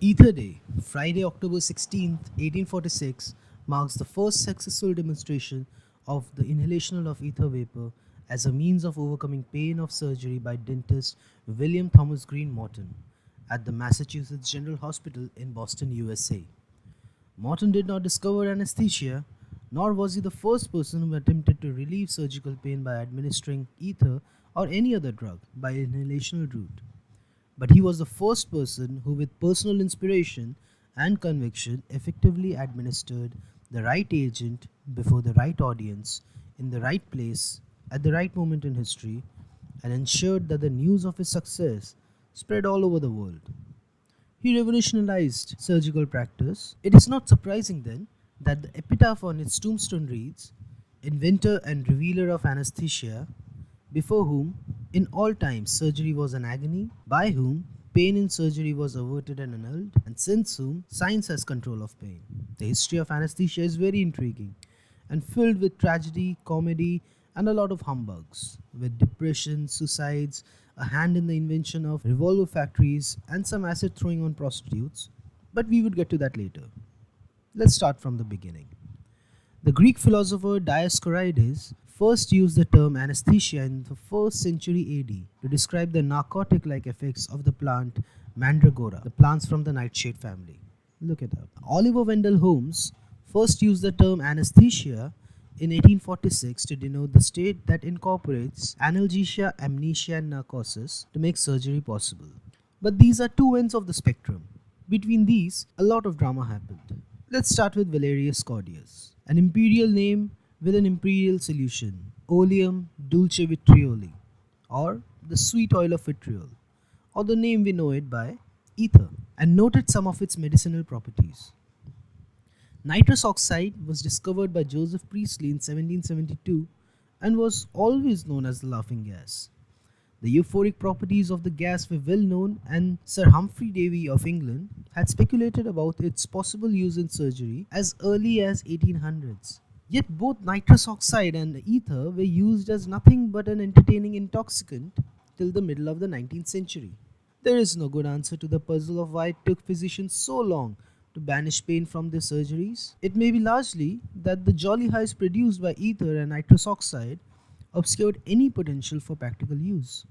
Ether Day, Friday, October 16th, 1846, marks the first successful demonstration of the inhalation of ether vapor as a means of overcoming pain of surgery by dentist William Thomas Green Morton at the Massachusetts General Hospital in Boston, USA. Morton did not discover anesthesia, nor was he the first person who attempted to relieve surgical pain by administering ether or any other drug by inhalational route. But he was the first person who, with personal inspiration and conviction, effectively administered the right agent before the right audience, in the right place, at the right moment in history, and ensured that the news of his success spread all over the world. He revolutionized surgical practice. It is not surprising then that the epitaph on its tombstone reads, "Inventor and revealer of anesthesia, before whom, in all times, surgery was an agony, by whom pain in surgery was averted and annulled, and since whom science has control of pain." The history of anesthesia is very intriguing and filled with tragedy, comedy, and a lot of humbugs, with depression, suicides, a hand in the invention of revolver factories, and some acid throwing on prostitutes. But we would get to that later. Let's start from the beginning. The Greek philosopher Dioscorides first used the term anesthesia in the 1st century AD to describe the narcotic like effects of the plant mandragora, the plants from the nightshade family. Look it up. Oliver Wendell Holmes first used the term anesthesia in 1846 to denote the state that incorporates analgesia, amnesia, and narcosis to make surgery possible. But these are two ends of the spectrum. Between these, a lot of drama happened. Let's start with Valerius Cordius, an imperial name with an imperial solution, oleum dulce vitrioli, or the sweet oil of vitriol, or the name we know it by, ether, and noted some of its medicinal properties. Nitrous oxide was discovered by Joseph Priestley in 1772 and was always known as the laughing gas. The euphoric properties of the gas were well known, and Sir Humphrey Davy of England had speculated about its possible use in surgery as early as 1800s. Yet both nitrous oxide and ether were used as nothing but an entertaining intoxicant till the middle of the 19th century. There is no good answer to the puzzle of why it took physicians so long to banish pain from their surgeries. It may be largely that the jolly highs produced by ether and nitrous oxide obscured any potential for practical use.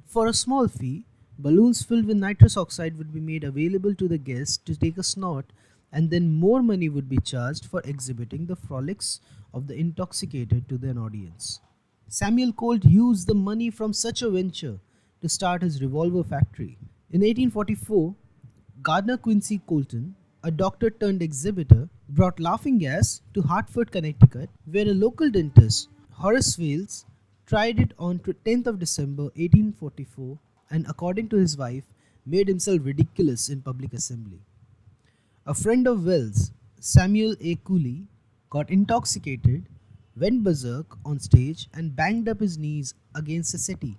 For a small fee, balloons filled with nitrous oxide would be made available to the guests to take a snort, and then more money would be charged for exhibiting the frolics of the intoxicated to an audience. Samuel Colt used the money from such a venture to start his revolver factory. In 1844, Gardner Quincy Colton, a doctor turned exhibitor, brought laughing gas to Hartford, Connecticut, where a local dentist, Horace Wales, tried it on 10th of December 1844 and, according to his wife, made himself ridiculous in public assembly. A friend of Wells, Samuel A. Cooley, got intoxicated, went berserk on stage, and banged up his knees against a settee,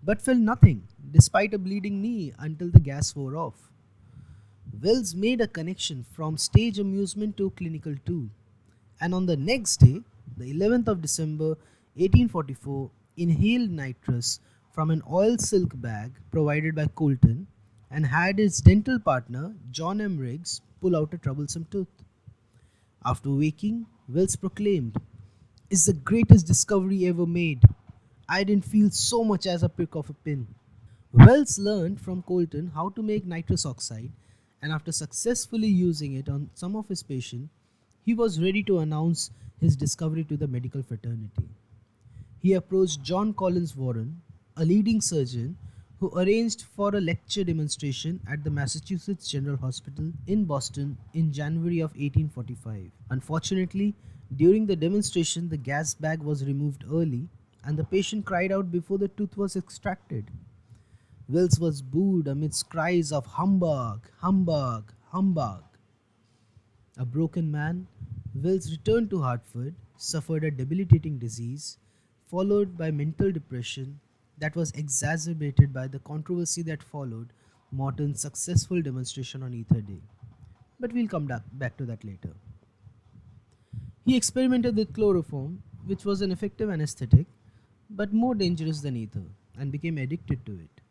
but felt nothing despite a bleeding knee until the gas wore off. Wells made a connection from stage amusement to clinical tool, and on the next day, the 11th of December 1844, inhaled nitrous from an oil silk bag provided by Colton and had his dental partner, John M. Riggs, pull out a troublesome tooth. After waking, Wells proclaimed, "It's the greatest discovery ever made. I didn't feel so much as a prick of a pin." Wells learned from Colton how to make nitrous oxide, and after successfully using it on some of his patients, he was ready to announce his discovery to the medical fraternity. He approached John Collins Warren, a leading surgeon, who arranged for a lecture demonstration at the Massachusetts General Hospital in Boston in January of 1845. Unfortunately, during the demonstration, the gas bag was removed early, and the patient cried out before the tooth was extracted. Wells was booed amidst cries of "Humbug! Humbug! Humbug!" A broken man, Wells returned to Hartford, suffered a debilitating disease, followed by mental depression that was exacerbated by the controversy that followed Morton's successful demonstration on Ether Day. But we'll come back to that later. He experimented with chloroform, which was an effective anesthetic, but more dangerous than ether, and became addicted to it.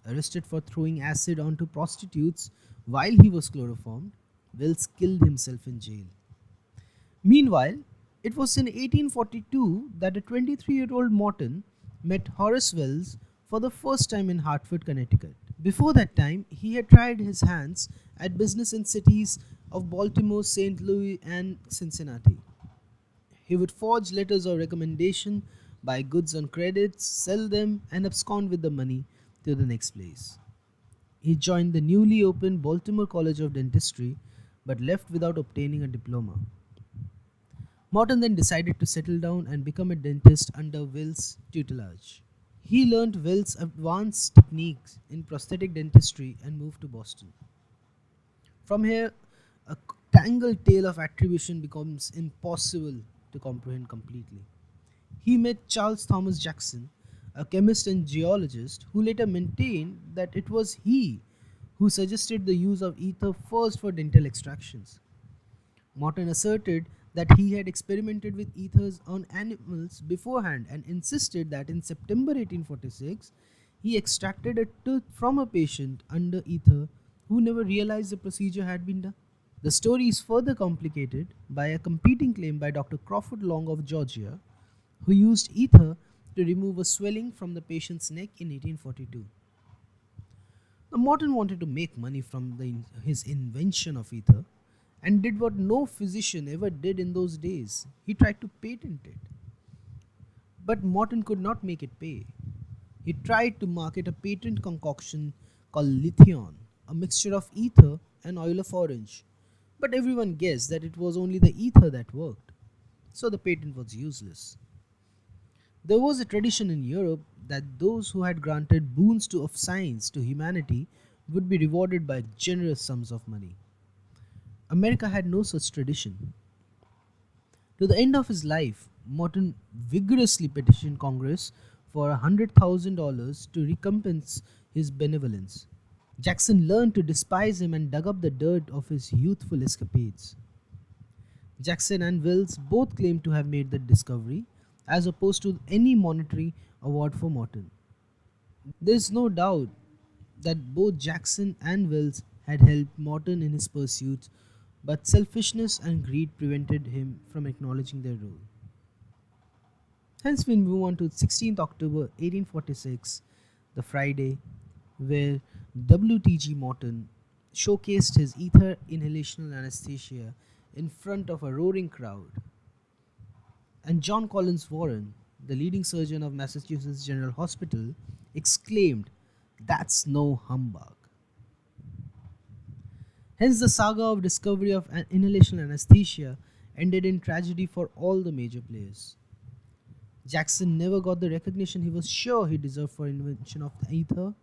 Arrested for throwing acid onto prostitutes while he was chloroformed, Wells killed himself in jail. Meanwhile, it was in 1842 that a 23-year-old Morton met Horace Wells for the first time in Hartford, Connecticut. Before that time, he had tried his hands at business in cities of Baltimore, St. Louis, and Cincinnati. He would forge letters of recommendation, buy goods on credits, sell them, and abscond with the money to the next place. He joined the newly opened Baltimore College of Dentistry but left without obtaining a diploma. Morton then decided to settle down and become a dentist under Will's tutelage. He learned Will's advanced techniques in prosthetic dentistry and moved to Boston. From here, a tangled tale of attribution becomes impossible to comprehend completely. He met Charles Thomas Jackson, a chemist and geologist, who later maintained that it was he who suggested the use of ether first for dental extractions. Morton asserted that he had experimented with ethers on animals beforehand and insisted that in September 1846 he extracted a tooth from a patient under ether who never realized the procedure had been done. The story is further complicated by a competing claim by Dr. Crawford Long of Georgia, who used ether to remove a swelling from the patient's neck in 1842. Now, Morton wanted to make money from his invention of ether and did what no physician ever did in those days. He tried to patent it. But Morton could not make it pay. He tried to market a patent concoction called lithion, a mixture of ether and oil of orange. But everyone guessed that it was only the ether that worked, so the patent was useless. There was a tradition in Europe that those who had granted boons of science to humanity would be rewarded by generous sums of money. America had no such tradition. To the end of his life, Morton vigorously petitioned Congress for $100,000 to recompense his benevolence. Jackson learned to despise him and dug up the dirt of his youthful escapades. Jackson and Wills both claimed to have made the discovery, as opposed to any monetary award for Morton. There is no doubt that both Jackson and Wills had helped Morton in his pursuits, but selfishness and greed prevented him from acknowledging their role. Hence, we move on to 16th October 1846, the Friday, where W.T.G. Morton showcased his ether inhalational anesthesia in front of a roaring crowd. And John Collins Warren, the leading surgeon of Massachusetts General Hospital, exclaimed, "That's no humbug." Hence, the saga of discovery of inhalational anesthesia ended in tragedy for all the major players. Jackson never got the recognition he was sure he deserved for invention of the ether.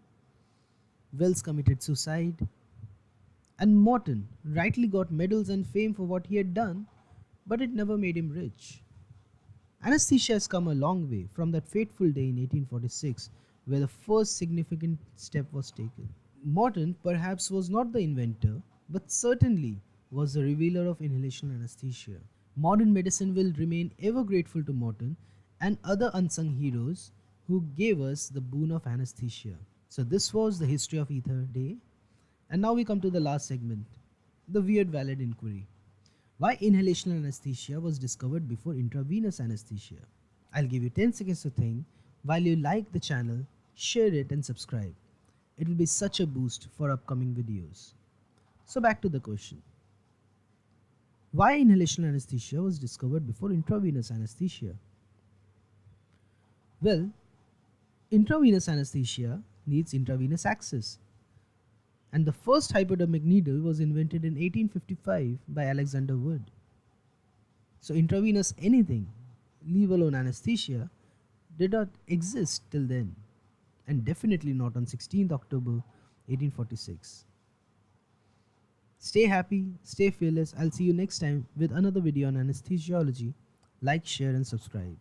Wells committed suicide. And Morton rightly got medals and fame for what he had done, but it never made him rich. Anesthesia has come a long way from that fateful day in 1846, where the first significant step was taken. Morton perhaps was not the inventor, but certainly was the revealer of inhalational anesthesia. Modern medicine will remain ever grateful to Morton and other unsung heroes who gave us the boon of anesthesia. So this was the history of Ether Day. And now we come to the last segment, the weird valid inquiry. Why inhalational anesthesia was discovered before intravenous anesthesia? I'll give you 10 seconds to think. While you like the channel, share it and subscribe. It will be such a boost for upcoming videos. So back to the question. Why inhalational anesthesia was discovered before intravenous anesthesia? Well, intravenous anesthesia needs intravenous access. And the first hypodermic needle was invented in 1855 by Alexander Wood. So intravenous anything, leave alone anesthesia, did not exist till then, and definitely not on 16th October 1846. Stay happy, stay fearless. I'll see you next time with another video on anesthesiology. Like, share and subscribe.